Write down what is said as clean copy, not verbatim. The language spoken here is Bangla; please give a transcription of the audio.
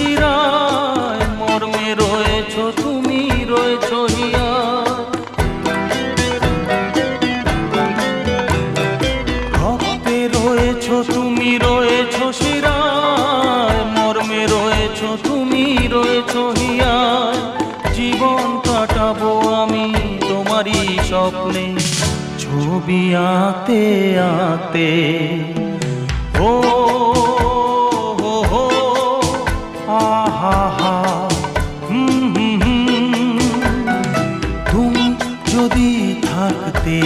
শিরায়, মর্মে রয়েছ তুমি, রয়েছ হিয়ায়। রক্তে রয়েছ তুমি, রয়েছ শিরায়, মর্মে রয়েছ তুমি, রয়েছ হিয়ায়। জীবন কাটাবো আমি তোমারই স্বপ্নে, ছবি আঁকতে আঁকতে। ও হো হো, আহা হা, তুমি যদি থাকতে।